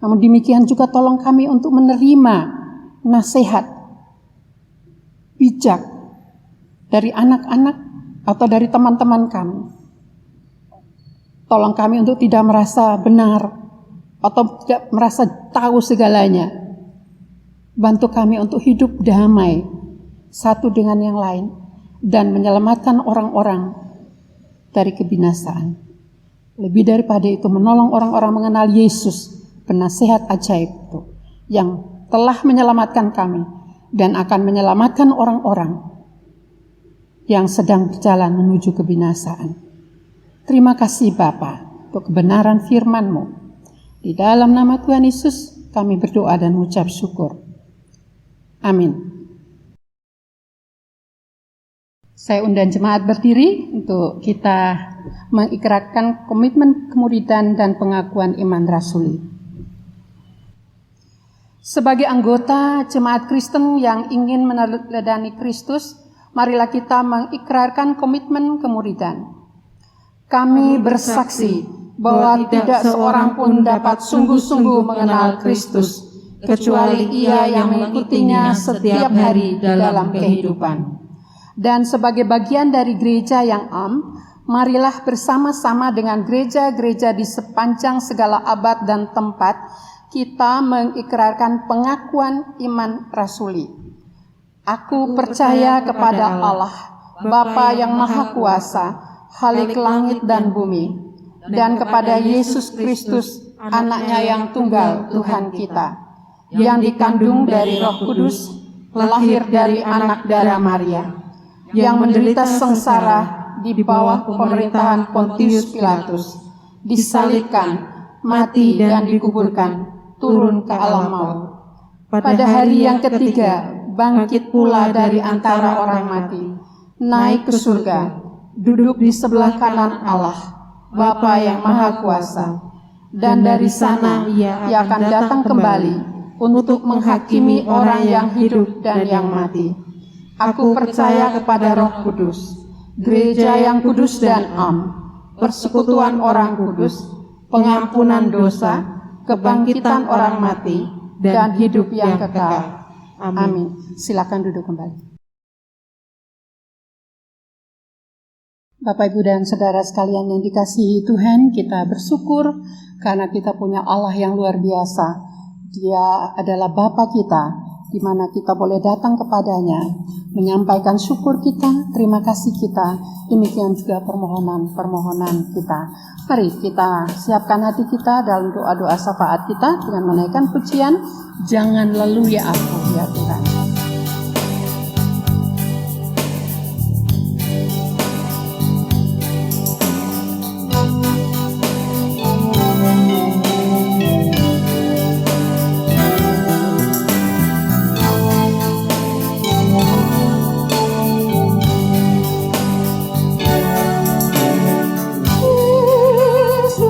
Namun demikian juga tolong kami untuk menerima nasihat bijak dari anak-anak atau dari teman-teman kami. Tolong kami untuk tidak merasa benar atau tidak merasa tahu segalanya. Bantu kami untuk hidup damai satu dengan yang lain dan menyelamatkan orang-orang dari kebinasaan. Lebih daripada itu, menolong orang-orang mengenal Yesus, penasihat ajaib itu, yang telah menyelamatkan kami dan akan menyelamatkan orang-orang yang sedang berjalan menuju kebinasaan. Terima kasih Bapa untuk kebenaran firman-Mu. Di dalam nama Tuhan Yesus kami berdoa dan mengucap syukur. Amin. Saya undang jemaat berdiri untuk kita mengikrarkan komitmen kemuridan dan pengakuan iman rasuli. Sebagai anggota jemaat Kristen yang ingin meneladani Kristus, marilah kita mengikrarkan komitmen kemuridan. Kami bersaksi bahwa tidak seorang pun dapat sungguh-sungguh mengenal Kristus, kecuali ia yang mengikutinya setiap hari dalam kehidupan. Dan sebagai bagian dari gereja yang am, marilah bersama-sama dengan gereja-gereja di sepanjang segala abad dan tempat, kita mengikrarkan pengakuan iman rasuli. Aku percaya kepada Allah, Bapa yang Maha Kuasa, Khalik langit dan bumi, dan kepada Yesus Kristus, Anak-Nya yang tunggal, Tuhan kita, yang dikandung dari Roh Kudus, lahir dari anak darah Maria, yang menderita sengsara di bawah pemerintahan Pontius Pilatus, disalibkan, mati dan dikuburkan, turun ke alam maut. Pada hari yang ketiga, bangkit pula dari antara orang mati, naik ke surga, duduk di sebelah kanan Allah, Bapa yang Maha Kuasa, dan dari sana ia akan datang kembali untuk menghakimi orang yang hidup dan yang mati. Aku percaya kepada Roh Kudus, gereja yang kudus dan am, persekutuan orang kudus, pengampunan dosa, kebangkitan orang mati, dan hidup yang kekal. Amin. Silakan duduk kembali. Bapak, Ibu, dan Saudara sekalian yang dikasihi Tuhan, kita bersyukur karena kita punya Allah yang luar biasa. Dia adalah Bapa kita, di mana kita boleh datang kepadanya, menyampaikan syukur kita, terima kasih kita, demikian juga permohonan kita. Mari kita siapkan hati kita dalam doa-doa syafaat kita dengan menaikkan pujian, jangan leluhur ya aku, ya Tuhan. Tuhan penebusku,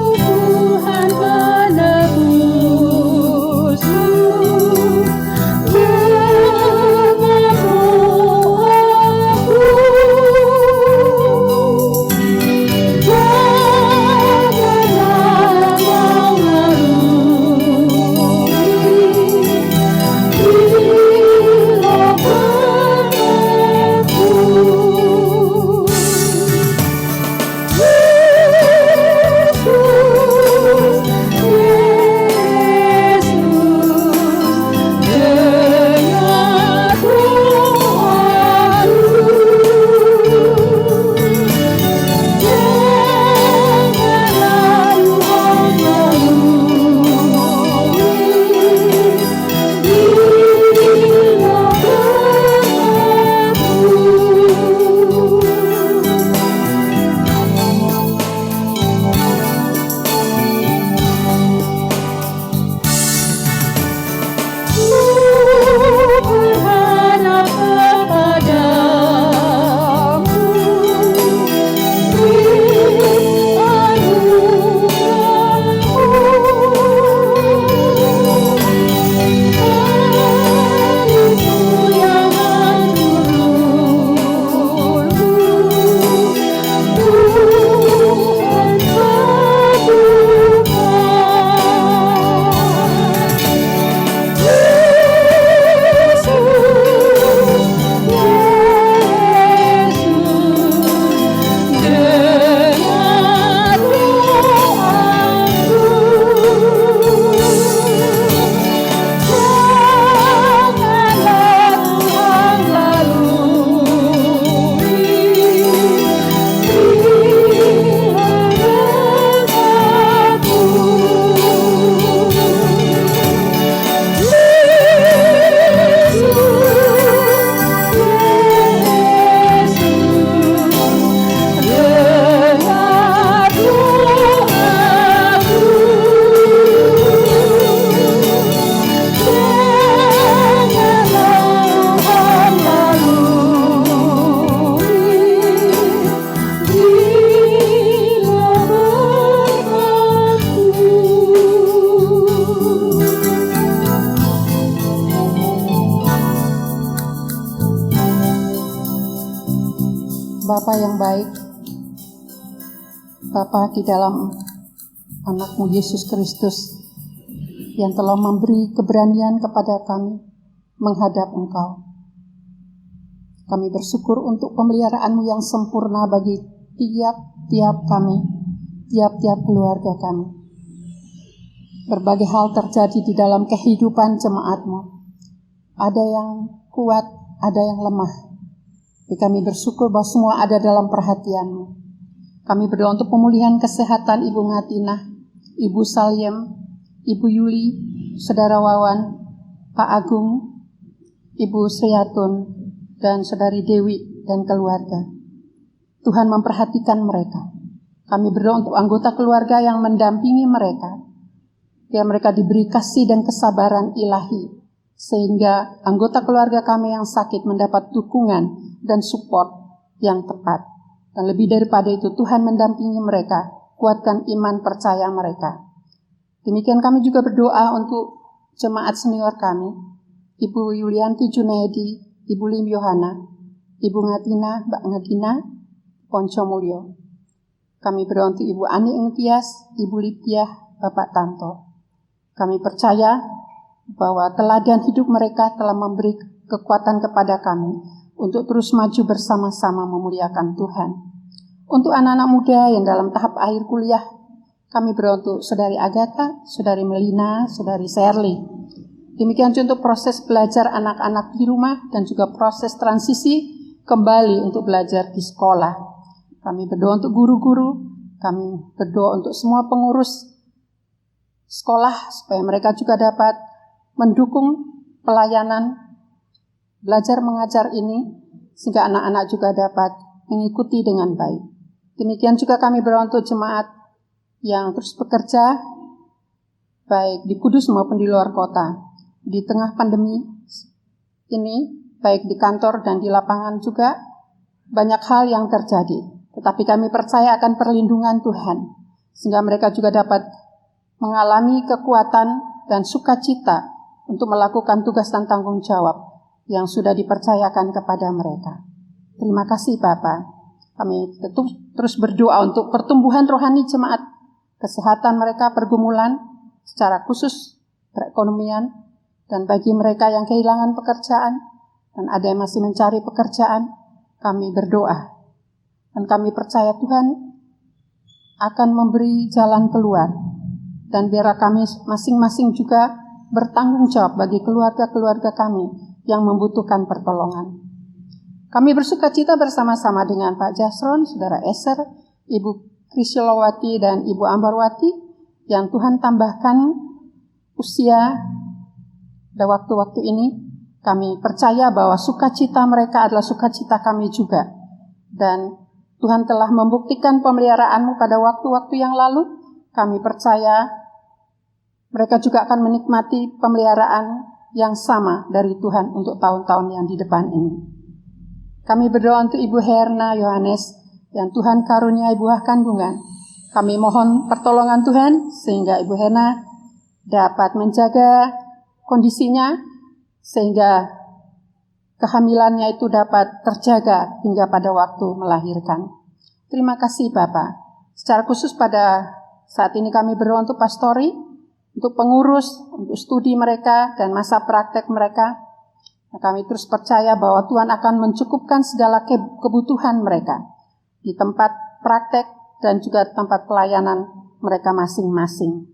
baik, Bapa, di dalam anak-Mu Yesus Kristus yang telah memberi keberanian kepada kami menghadap Engkau. Kami bersyukur untuk pemeliharaan-Mu yang sempurna bagi tiap-tiap kami, tiap-tiap keluarga kami. Berbagai hal terjadi di dalam kehidupan jemaat-Mu. Ada yang kuat, ada yang lemah. Tapi kami bersyukur bahwa semua ada dalam perhatian-Mu. Kami berdoa untuk pemulihan kesehatan Ibu Ngatinah, Ibu Salyem, Ibu Yuli, Saudara Wawan, Pak Agung, Ibu Sriatun, dan Saudari Dewi dan keluarga. Tuhan memperhatikan mereka. Kami berdoa untuk anggota keluarga yang mendampingi mereka. Biar mereka diberi kasih dan kesabaran ilahi, sehingga anggota keluarga kami yang sakit mendapat dukungan dan support yang tepat. Dan lebih daripada itu, Tuhan mendampingi mereka, kuatkan iman percaya mereka. Demikian kami juga berdoa untuk jemaat senior kami, Ibu Yulianti Junaidi, Ibu Lim Yohana, Ibu Ngatina, Mbak Ngatina, Ponco Mulyo. Kami berdoa untuk Ibu Ani Engtias, Ibu Lipiah, Bapak Tanto. Kami percaya bahwa teladan hidup mereka telah memberi kekuatan kepada kami untuk terus maju bersama-sama memuliakan Tuhan. Untuk anak-anak muda yang dalam tahap akhir kuliah, kami berdoa untuk Saudari Agatha, Saudari Melina, Saudari Shirley. Demikian juga untuk proses belajar anak-anak di rumah dan juga proses transisi kembali untuk belajar di sekolah. Kami berdoa untuk guru-guru, kami berdoa untuk semua pengurus sekolah supaya mereka juga dapat mendukung pelayanan belajar mengajar ini sehingga anak-anak juga dapat mengikuti dengan baik. Demikian juga kami berdoa untuk jemaat yang terus bekerja baik di Kudus maupun di luar kota di tengah pandemi ini, baik di kantor dan di lapangan juga banyak hal yang terjadi, tetapi kami percaya akan perlindungan Tuhan sehingga mereka juga dapat mengalami kekuatan dan sukacita untuk melakukan tugas dan tanggung jawab yang sudah dipercayakan kepada mereka. Terima kasih Bapa. Kami terus berdoa untuk pertumbuhan rohani jemaat, kesehatan mereka, pergumulan secara khusus perekonomian, dan bagi mereka yang kehilangan pekerjaan dan ada yang masih mencari pekerjaan, kami berdoa dan kami percaya Tuhan akan memberi jalan keluar, dan biar kami masing-masing juga bertanggung jawab bagi keluarga-keluarga kami yang membutuhkan pertolongan. Kami bersukacita bersama-sama dengan Pak Jasron, Saudara Eser, Ibu Krisilowati dan Ibu Ambarwati yang Tuhan tambahkan usia pada waktu-waktu ini. Kami percaya bahwa sukacita mereka adalah sukacita kami juga. Dan Tuhan telah membuktikan pemeliharaan-Mu pada waktu-waktu yang lalu. Kami percaya mereka juga akan menikmati pemeliharaan yang sama dari Tuhan untuk tahun-tahun yang di depan ini. Kami berdoa untuk Ibu Herna Yohanes yang Tuhan karuniai buah kandungan. Kami mohon pertolongan Tuhan sehingga Ibu Herna dapat menjaga kondisinya sehingga kehamilannya itu dapat terjaga hingga pada waktu melahirkan. Terima kasih Bapak. Secara khusus pada saat ini kami berdoa untuk pastori, untuk pengurus, untuk studi mereka dan masa praktek mereka. Kami terus percaya bahwa Tuhan akan mencukupkan segala kebutuhan mereka di tempat praktek dan juga tempat pelayanan mereka masing-masing.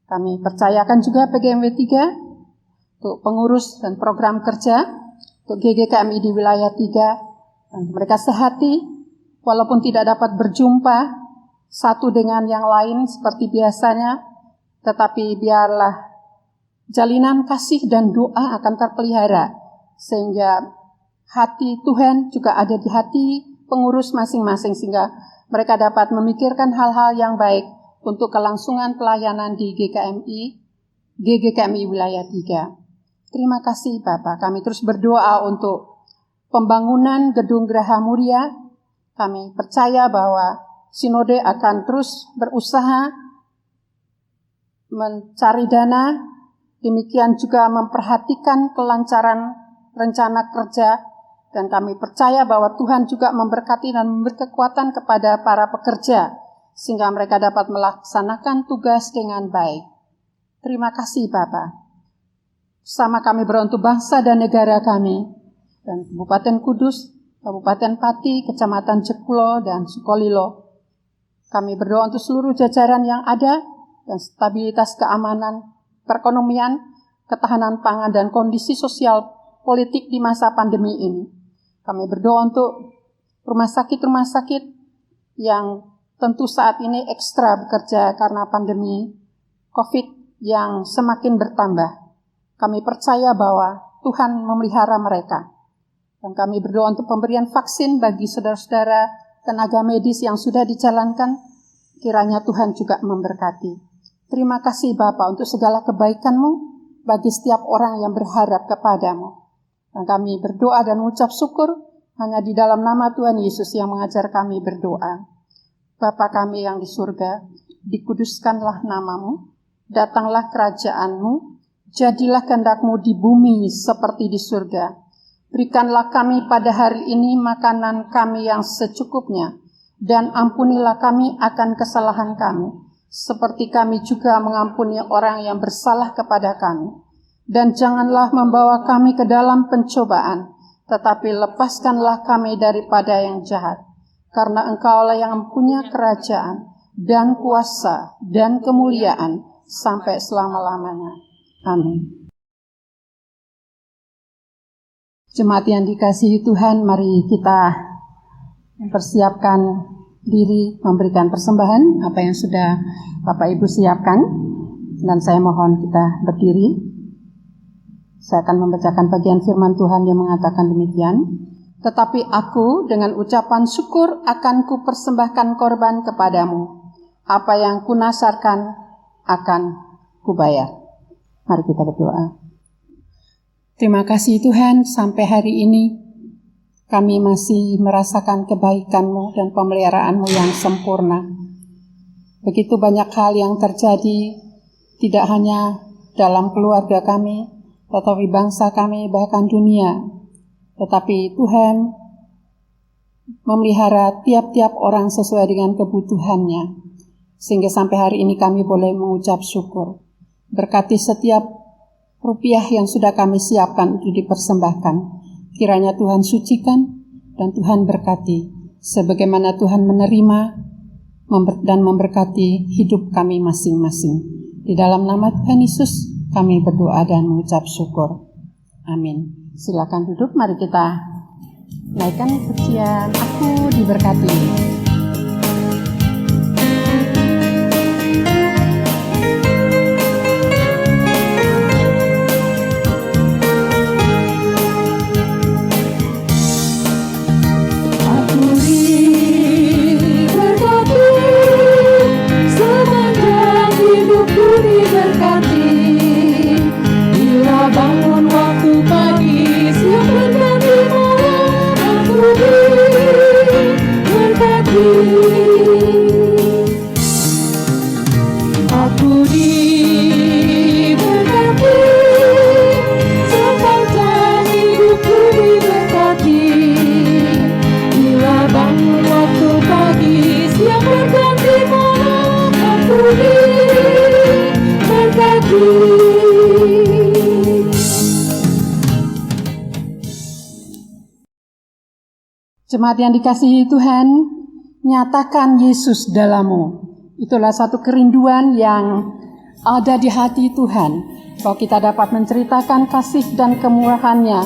Kami percayakan juga PGMW 3 untuk pengurus dan program kerja, untuk GGKMI di wilayah 3, dan mereka sehati walaupun tidak dapat berjumpa satu dengan yang lain seperti biasanya, tetapi biarlah jalinan kasih dan doa akan terpelihara, sehingga hati Tuhan juga ada di hati pengurus masing-masing, sehingga mereka dapat memikirkan hal-hal yang baik untuk kelangsungan pelayanan di GGKMI wilayah 3. Terima kasih Bapak. Kami terus berdoa untuk pembangunan Gedung Graha Muria. Kami percaya bahwa Sinode akan terus berusaha mencari dana, demikian juga memperhatikan kelancaran rencana kerja Dan kami percaya bahwa Tuhan juga memberkati dan memberi kekuatan kepada para pekerja, sehingga mereka dapat melaksanakan tugas dengan baik. Terima kasih Bapa. Bersama kami berdoa untuk bangsa dan negara kami, dan Kabupaten Kudus, Kabupaten Pati, Kecamatan Jekulo, dan Sukolilo. Kami berdoa untuk seluruh jajaran yang ada, dan stabilitas keamanan, perekonomian, ketahanan pangan, dan kondisi sosial politik di masa pandemi ini. Kami berdoa untuk rumah sakit yang tentu saat ini ekstra bekerja karena pandemi COVID yang semakin bertambah. Kami percaya bahwa Tuhan memelihara mereka. Dan kami berdoa untuk pemberian vaksin bagi saudara-saudara tenaga medis yang sudah dijalankan. Kiranya Tuhan juga memberkati. Terima kasih Bapa untuk segala kebaikan-Mu bagi setiap orang yang berharap kepadamu. Dan kami berdoa dan mengucap syukur hanya di dalam nama Tuhan Yesus yang mengajar kami berdoa. Bapa kami yang di surga, dikuduskanlah nama-Mu, datanglah kerajaan-Mu, jadilah kehendak-Mu di bumi seperti di surga. Berikanlah kami pada hari ini makanan kami yang secukupnya, dan ampunilah kami akan kesalahan kami, seperti kami juga mengampuni orang yang bersalah kepada kami. Dan janganlah membawa kami ke dalam pencobaan, tetapi lepaskanlah kami daripada yang jahat. Karena Engkaulah yang mempunyai kerajaan, dan kuasa, dan kemuliaan, sampai selama-lamanya. Amin. Jemaat yang dikasihi Tuhan, mari kita mempersiapkan diri memberikan persembahan, apa yang sudah Bapak Ibu siapkan. Dan saya mohon kita berdiri. Saya akan membacakan bagian firman Tuhan yang mengatakan demikian. Tetapi aku dengan ucapan syukur akan kupersembahkan korban kepadamu. Apa yang kunasarkan akan kubayar. Mari kita berdoa. Terima kasih Tuhan, sampai hari ini kami masih merasakan kebaikan-Mu dan pemeliharaan-Mu yang sempurna. Begitu banyak hal yang terjadi, tidak hanya dalam keluarga kami, tetapi bangsa kami, bahkan dunia. Tetapi Tuhan memelihara tiap-tiap orang sesuai dengan kebutuhannya. Sehingga sampai hari ini kami boleh mengucap syukur. Berkati setiap rupiah yang sudah kami siapkan untuk dipersembahkan. Kiranya Tuhan sucikan dan Tuhan berkati. Sebagaimana Tuhan menerima dan memberkati hidup kami masing-masing. Di dalam nama Tuhan Yesus kami berdoa dan mengucap syukur. Amin. Silakan duduk, mari kita naikkan pujian Aku Diberkati. Jemaat yang dikasihi Tuhan, nyatakan Yesus dalammu. Itulah satu kerinduan yang ada di hati Tuhan, bahwa kita dapat menceritakan kasih dan kemurahan-Nya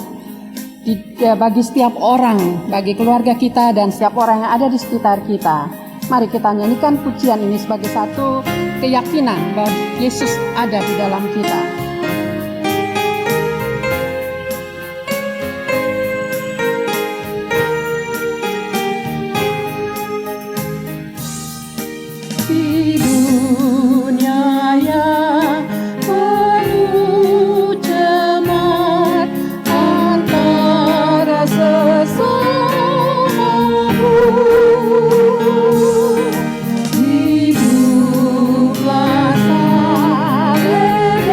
bagi setiap orang, bagi keluarga kita dan setiap orang yang ada di sekitar kita. Mari kita nyanyikan pujian ini sebagai satu keyakinan bahwa Yesus ada di dalam kita. Hiduplah saleh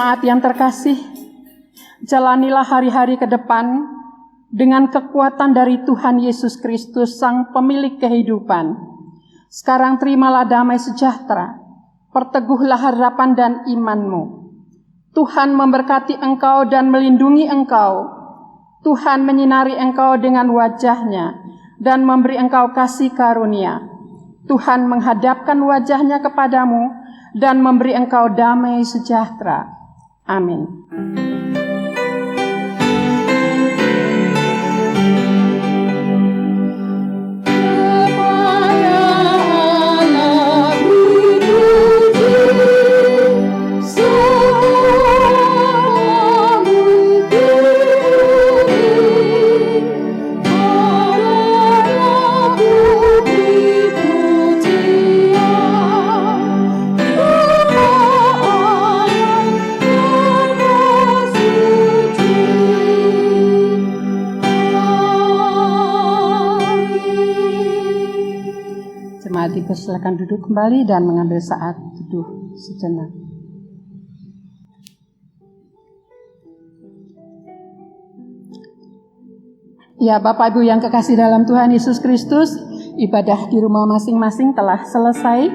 Jemaat yang terkasih, jalanilah hari-hari ke depan dengan kekuatan dari Tuhan Yesus Kristus, Sang Pemilik kehidupan. Sekarang terimalah damai sejahtera, perteguhlah harapan dan imanmu. Tuhan memberkati engkau dan melindungi engkau. Tuhan menyinari engkau dengan wajah-Nya dan memberi engkau kasih karunia. Tuhan menghadapkan wajah-Nya kepadamu dan memberi engkau damai sejahtera. Amin. Jemaat dipersilakan duduk kembali dan mengambil saat teduh sejenak. Ya, Bapak Ibu yang kekasih dalam Tuhan Yesus Kristus, ibadah di rumah masing-masing telah selesai.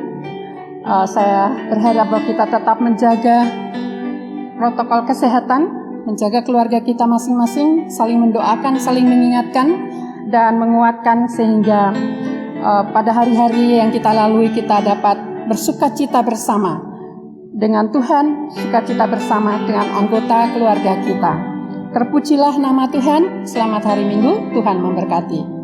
Saya berharap bahwa kita tetap menjaga protokol kesehatan, menjaga keluarga kita masing-masing, saling mendoakan, saling mengingatkan, dan menguatkan sehingga pada hari-hari yang kita lalui kita dapat bersukacita bersama dengan Tuhan, sukacita bersama dengan anggota keluarga kita. Terpujilah nama Tuhan. Selamat hari Minggu, Tuhan memberkati.